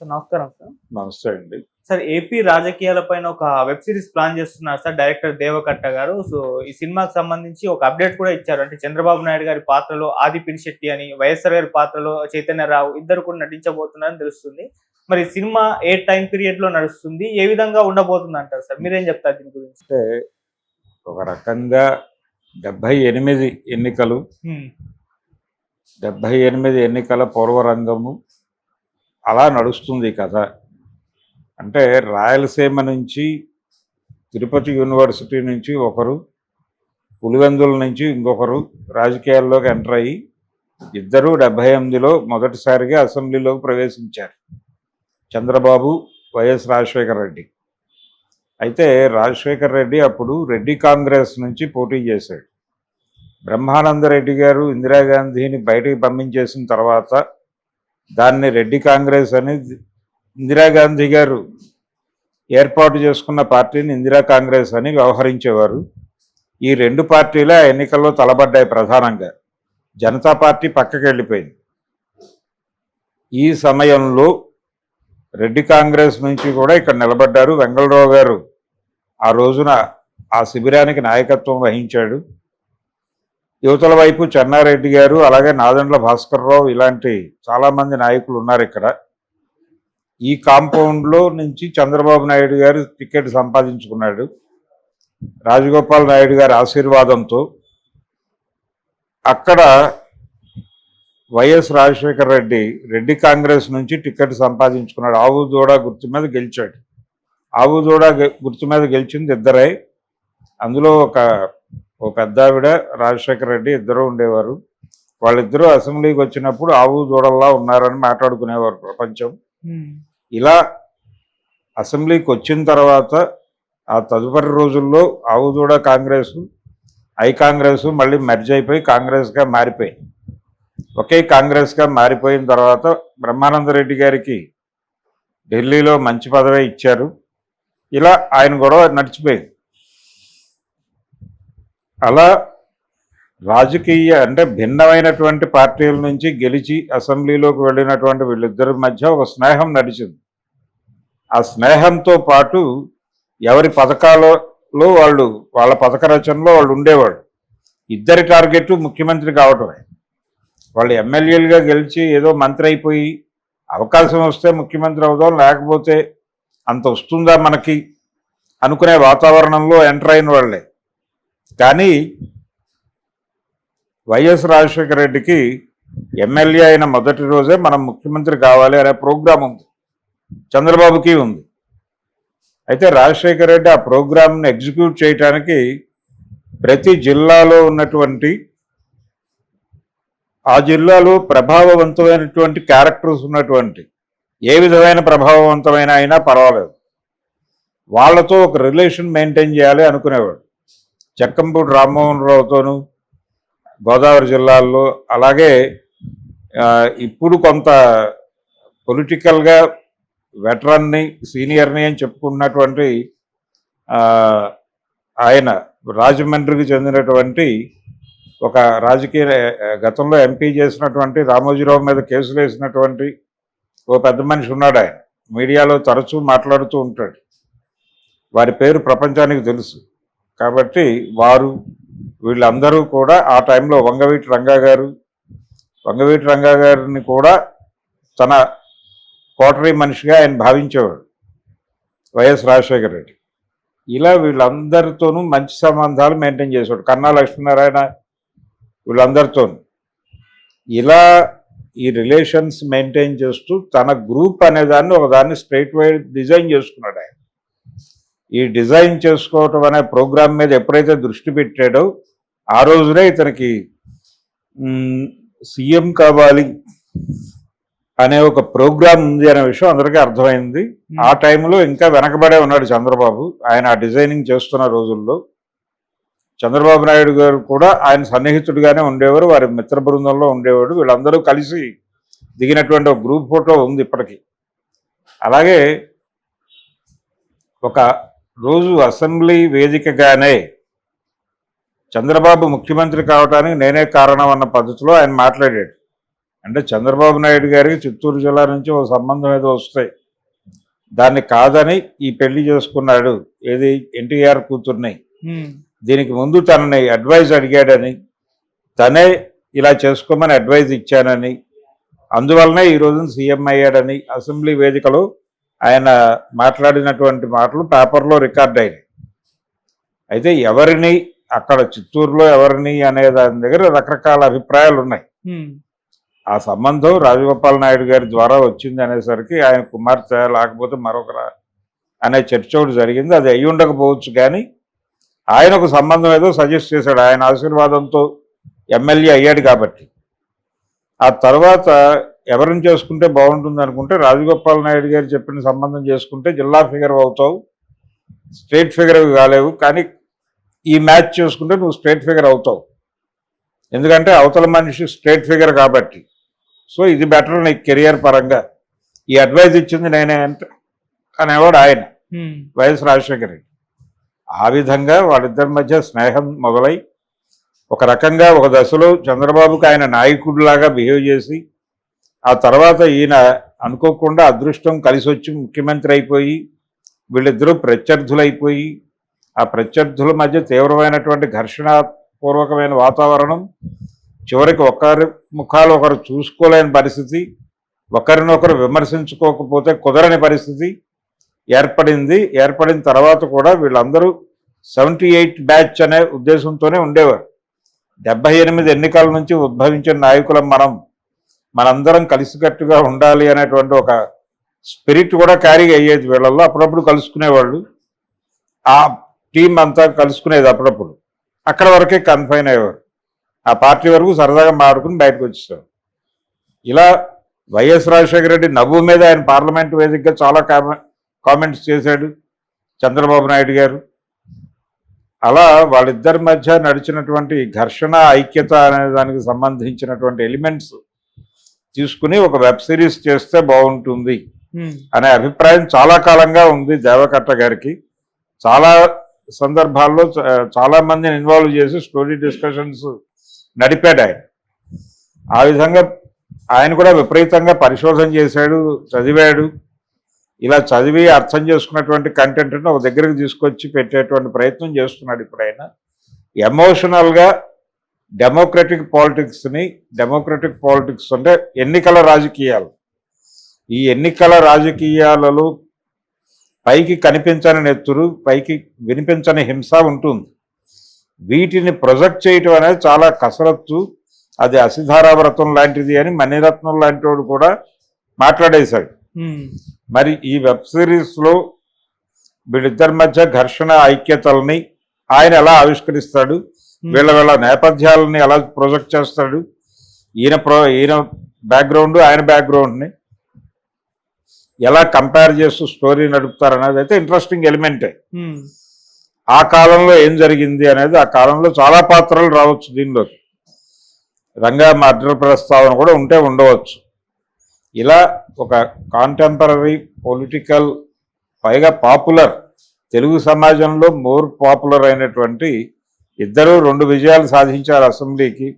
Sir నమస్కారం sir. నమస్తే అండి. సార్ ఏపీ రాజకీయాలపైన ఒక వెబ్ సిరీస్ ప్లాన్ చేస్తున్నారు సార్ డైరెక్టర్ దేవకట్ట గారు. సో ఈ సినిమాకి సంబంధించి ఒక అప్డేట్ కూడా ఇచ్చారు. అంటే చంద్రబాబు నాయుడు గారి పాత్రలో ఆది పినిశెట్టి అని, వైఎస్ఆర్ గారి పాత్రలో చైతన్యరావు ఇద్దరు కూడా నటించబోతున్నారని తెలుస్తుంది. మరి సినిమా ఏ టైం పీరియడ్ లో నడుస్తుంది, ఏ విధంగా ఉండబోతుంది అంటారు సార్? మీరేం చెప్తారు దీని గురించి? అంటే ఒక రకంగా 78 ఎన్నికలు, 78 ఎన్నికల పూర్వరంగము అలా నడుస్తుంది కథ. అంటే రాయలసీమ నుంచి, తిరుపతి యూనివర్సిటీ నుంచి ఒకరు, పులివెందుల నుంచి ఇంకొకరు రాజకీయాల్లోకి ఎంటర్ అయ్యి ఇద్దరూ 78లో మొదటిసారిగా అసెంబ్లీలోకి ప్రవేశించారు. చంద్రబాబు, వైఎస్ రాజశేఖర రెడ్డి. అయితే రాజశేఖర రెడ్డి అప్పుడు రెడ్డి కాంగ్రెస్ నుంచి పోటీ చేశాడు. బ్రహ్మానందరెడ్డి గారు ఇందిరాగాంధీని బయటికి పంపించేసిన తర్వాత దాన్ని రెడ్డి కాంగ్రెస్ అని, ఇందిరాగాంధీ గారు ఏర్పాటు చేసుకున్న పార్టీని ఇందిరా కాంగ్రెస్ అని వ్యవహరించేవారు. ఈ రెండు పార్టీలే ఆ ఎన్నికల్లో తలబడ్డాయి. ప్రధానంగా జనతా పార్టీ పక్కకి వెళ్ళిపోయింది. ఈ సమయంలో రెడ్డి కాంగ్రెస్ నుంచి కూడా ఇక్కడ నిలబడ్డారు. వెంగళరావు గారు ఆ రోజున ఆ శిబిరానికి నాయకత్వం వహించాడు. యువతల వైపు చెన్నారెడ్డి గారు, అలాగే నాదెండ్ల భాస్కర్రావు, ఇలాంటి చాలామంది నాయకులు ఉన్నారు ఇక్కడ. ఈ కాంపౌండ్లో నుంచి చంద్రబాబు నాయుడు గారు టికెట్ సంపాదించుకున్నాడు రాజగోపాల్ నాయుడు గారి ఆశీర్వాదంతో. అక్కడ వైఎస్ రాజశేఖర రెడ్డి రెడ్డి కాంగ్రెస్ నుంచి టికెట్ సంపాదించుకున్నాడు. ఆవు దూడ గుర్తు మీద గెలిచాడు. ఆవు దూడ గుర్తు మీద గెలిచింది ఇద్దరే. అందులో ఓ పెద్ద ఆవిడ, రాజశేఖర రెడ్డి ఇద్దరు ఉండేవారు. వాళ్ళిద్దరూ అసెంబ్లీకి వచ్చినప్పుడు ఆవు దూడల్లా ఉన్నారని మాట్లాడుకునేవారు ప్రపంచం. ఇలా అసెంబ్లీకి వచ్చిన తర్వాత ఆ తదుపరి రోజుల్లో ఆవు దూడ కాంగ్రెస్, ఐ కాంగ్రెస్ మళ్ళీ మెర్జ్ అయిపోయి కాంగ్రెస్గా మారిపోయి, ఒకే కాంగ్రెస్గా మారిపోయిన తర్వాత బ్రహ్మానందరెడ్డి గారికి ఢిల్లీలో మంచి పదవి ఇచ్చారు. ఇలా ఆయన గొడవ నడిచిపోయింది. అలా రాజకీయ అంటే భిన్నమైనటువంటి పార్టీల నుంచి గెలిచి అసెంబ్లీలోకి వెళ్ళినటువంటి వీళ్ళిద్దరి మధ్య ఒక స్నేహం నడిచింది. ఆ స్నేహంతో పాటు ఎవరి పథకాలలో వాళ్ళ పథక రచనలో వాళ్ళు ఉండేవాళ్ళు. ఇద్దరి టార్గెట్ ముఖ్యమంత్రి కావటమే. వాళ్ళు ఎమ్మెల్యేలుగా గెలిచి ఏదో మంత్రి అయిపోయి అవకాశం వస్తే ముఖ్యమంత్రి అవుదాం, లేకపోతే అంత వస్తుందా మనకి అనుకునే వాతావరణంలో ఎంటర్ అయిన వాళ్ళే. కానీ వైఎస్ రాజశేఖర రెడ్డికి ఎమ్మెల్యే అయిన మొదటి రోజే మనం ముఖ్యమంత్రి కావాలి అనే ప్రోగ్రాం ఉంది, చంద్రబాబుకి ఉంది. అయితే రాజశేఖర రెడ్డి ఆ ప్రోగ్రాంని ఎగ్జిక్యూట్ చేయడానికి ప్రతి జిల్లాలో ఉన్నటువంటి, ఆ జిల్లాలో ప్రభావవంతమైనటువంటి క్యారెక్టర్స్ ఉన్నటువంటి, ఏ విధమైన ప్రభావవంతమైన అయినా పర్వాలేదు, వాళ్ళతో ఒక రిలేషన్ మెయింటైన్ చేయాలి అనుకునేవాడు. చెక్కంపూడి రామ్మోహన్ రావుతోనూ గోదావరి జిల్లాల్లో, అలాగే ఇప్పుడు కొంత పొలిటికల్గా వెటరన్ని, సీనియర్ని అని చెప్పుకున్నటువంటి ఆయన రాజమండ్రికి చెందినటువంటి ఒక రాజకీయ, గతంలో ఎంపీ చేసినటువంటి రామోజీరావు మీద కేసులు వేసినటువంటి ఓ పెద్ద మనిషి ఉన్నాడు. ఆయన మీడియాలో తరచూ మాట్లాడుతూ ఉంటాడు. వారి పేరు ప్రపంచానికి తెలుసు. కాబట్టి వీళ్ళందరూ కూడా ఆ టైంలో వంగవీటి రంగా గారిని కూడా తన కోటరీ మనిషిగా ఆయన భావించేవాడు వైఎస్ రాజశేఖర రెడ్డి. ఇలా వీళ్ళందరితోనూ మంచి సంబంధాలు మెయింటైన్ చేసేవాడు. కన్నా లక్ష్మీనారాయణ, వీళ్ళందరితోనూ ఇలా ఈ రిలేషన్స్ మెయింటైన్ చేస్తూ తన గ్రూప్ అనేదాన్ని ఒకదాన్ని స్ట్రైట్ వైడ్ డిజైన్ చేసుకున్నాడు ఆయన. ఈ డిజైన్ చేసుకోవటం అనే ప్రోగ్రాం మీద ఎప్పుడైతే దృష్టి పెట్టాడో ఆ రోజునే ఇతనికి సీఎం కావాలి అనే ఒక ప్రోగ్రాం ఉంది అనే విషయం అందరికీ అర్థమైంది. ఆ టైంలో ఇంకా వెనకబడే ఉన్నాడు చంద్రబాబు. ఆయన ఆ డిజైనింగ్ చేస్తున్న రోజుల్లో చంద్రబాబు నాయుడు గారు కూడా ఆయన సన్నిహితుడిగానే ఉండేవారు, వారి మిత్ర బృందంలో ఉండేవాడు. వీళ్ళందరూ కలిసి దిగినటువంటి ఒక గ్రూప్ ఫోటో ఉంది ఇప్పటికీ. అలాగే ఒక రోజు అసెంబ్లీ వేదికగానే చంద్రబాబు ముఖ్యమంత్రి కావడానికి నేనే కారణం అన్న పద్ధతిలో ఆయన మాట్లాడాడు. అంటే చంద్రబాబు నాయుడు గారికి చిత్తూరు జిల్లా నుంచి ఒక సంబంధం ఏదో వస్తాయి, దాన్ని కాదని ఈ పెళ్లి చేసుకున్నాడు, ఏది ఎన్టీఆర్ కూతుర్ని. దీనికి ముందు తనని అడ్వైజ్ అడిగాడని, తనే ఇలా చేసుకోమని అడ్వైజ్ ఇచ్చానని, అందువల్లనే ఈ రోజున సీఎం అయ్యాడని అసెంబ్లీ వేదికలో ఆయన మాట్లాడినటువంటి మాటలు పేపర్లో రికార్డ్ అయినాయి. అయితే ఎవరిని అక్కడ చిత్తూరులో ఎవరిని అనే దాని దగ్గర రకరకాల అభిప్రాయాలు ఉన్నాయి. ఆ సంబంధం రాజగోపాల్ నాయుడు గారి ద్వారా వచ్చింది అనేసరికి ఆయన కుమార్తె లేకపోతే మరొకరా అనే చర్చ ఒకటి జరిగింది. అది అయ్యి ఉండకపోవచ్చు, కానీ ఆయన ఒక సంబంధం ఏదో సజెస్ట్ చేశాడు. ఆయన ఆశీర్వాదంతో ఎమ్మెల్యే అయ్యాడు కాబట్టి. ఆ తర్వాత ఎవరిని చేసుకుంటే బాగుంటుంది అనుకుంటే రాజగోపాల్ నాయుడు గారు చెప్పిన సంబంధం చేసుకుంటే జిల్లా ఫిగర్ అవుతావు, స్టేట్ ఫిగర్ కాలేవు, కానీ ఈ మ్యాచ్ చేసుకుంటే నువ్వు స్టేట్ ఫిగర్ అవుతావు, ఎందుకంటే అవతల మనిషి స్టేట్ ఫిగర్ కాబట్టి. సో ఇది బెటర్ నీకు కెరియర్ పరంగా, ఈ అడ్వైజ్ ఇచ్చింది నేనే అంటే అనేవాడు ఆయన, వైఎస్ రాజశేఖర రెడ్డి. ఆ విధంగా వాళ్ళిద్దరి మధ్య స్నేహం మొదలై ఒక రకంగా ఒక దశలో చంద్రబాబుకి ఆయన నాయకుడిలాగా బిహేవ్ చేసి, ఆ తర్వాత ఈయన అనుకోకుండా అదృష్టం కలిసి వచ్చి ముఖ్యమంత్రి అయిపోయి వీళ్ళిద్దరూ ప్రత్యర్థులైపోయి, ఆ ప్రత్యర్థుల మధ్య తీవ్రమైనటువంటి ఘర్షణపూర్వకమైన వాతావరణం, చివరికి ఒకరి ముఖాలు ఒకరు చూసుకోలేని పరిస్థితి, ఒకరినొకరు విమర్శించుకోకపోతే కుదరని పరిస్థితి ఏర్పడింది. ఏర్పడిన తర్వాత కూడా వీళ్ళందరూ 78 బ్యాచ్ అనే ఉద్దేశంతోనే ఉండేవారు. 78 ఎన్నికల నుంచి ఉద్భవించిన నాయకులం మనందరం కలిసికట్టుగా ఉండాలి అనేటువంటి ఒక స్పిరిట్ కూడా క్యారీ అయ్యేది వీళ్ళల్లో. అప్పుడప్పుడు కలుసుకునేవాళ్ళు, ఆ టీం అంతా కలుసుకునేది అప్పుడప్పుడు. అక్కడ వరకే కన్ఫైన్ అయ్యేవారు, ఆ పార్టీ వరకు సరదాగా మాడుకుని బయటకు వచ్చేసారు. ఇలా వైఎస్ రాజశేఖర రెడ్డి నవ్వు మీద ఆయన పార్లమెంట్ వేదికగా చాలా కామెంట్స్ చేశాడు చంద్రబాబు నాయుడు గారు. అలా వాళ్ళిద్దరి మధ్య నడిచినటువంటి ఘర్షణ ఐక్యత అనే దానికి సంబంధించినటువంటి ఎలిమెంట్స్ తీసుకుని ఒక వెబ్ సిరీస్ చేస్తే బాగుంటుంది అనే అభిప్రాయం చాలా కాలంగా ఉంది దేవకట్ట గారికి. చాలా సందర్భాల్లో చాలా మందిని ఇన్వాల్వ్ చేసి స్టోరీ డిస్కషన్స్ నడిపాడు ఆయన. ఆ విధంగా ఆయన కూడా విపరీతంగా పరిశోధన చేశాడు, చదివాడు. ఇలా చదివి అర్థం చేసుకున్నటువంటి కంటెంట్ని ఒక దగ్గరికి తీసుకొచ్చి పెట్టేటువంటి ప్రయత్నం చేస్తున్నాడు ఇప్పుడు ఆయన. ఎమోషనల్గా డెమోక్రటిక్ పాలిటిక్స్ అంటే ఎన్నికల రాజకీయాలు, ఈ ఎన్నికల రాజకీయాలలో పైకి కనిపించని నెత్తురు, పైకి వినిపించని హింస ఉంటుంది. వీటిని ప్రొజెక్ట్ చేయటం అనేది చాలా కసరత్తు, అది అసిధారావ్రతం లాంటిది అని మణిరత్నం లాంటి వాడు కూడా మాట్లాడేశాడు. మరి ఈ వెబ్ సిరీస్లో వీళ్ళిద్దరి మధ్య ఘర్షణ ఐక్యతల్ని ఆయన ఎలా ఆవిష్కరిస్తాడు, వీళ్ళ నేపథ్యాలని ఎలా ప్రొజెక్ట్ చేస్తాడు, ఈయన బ్యాక్గ్రౌండ్ ఆయన బ్యాక్గ్రౌండ్ని ఎలా కంపేర్ చేస్తూ స్టోరీ నడుపుతారు అనేది అయితే ఇంట్రెస్టింగ్ ఎలిమెంటే. ఆ కాలంలో ఏం జరిగింది అనేది, ఆ కాలంలో చాలా పాత్రలు రావచ్చు దీనిలోకి, రంగా మర్డర్ ప్రస్తావన కూడా ఉండవచ్చు. ఇలా ఒక కాంటెంపరీ పొలిటికల్, పైగా పాపులర్, తెలుగు సమాజంలో మోర్ పాపులర్ అయినటువంటి ఇద్దరు 2 విజయాలు సాధించారు అసెంబ్లీకి.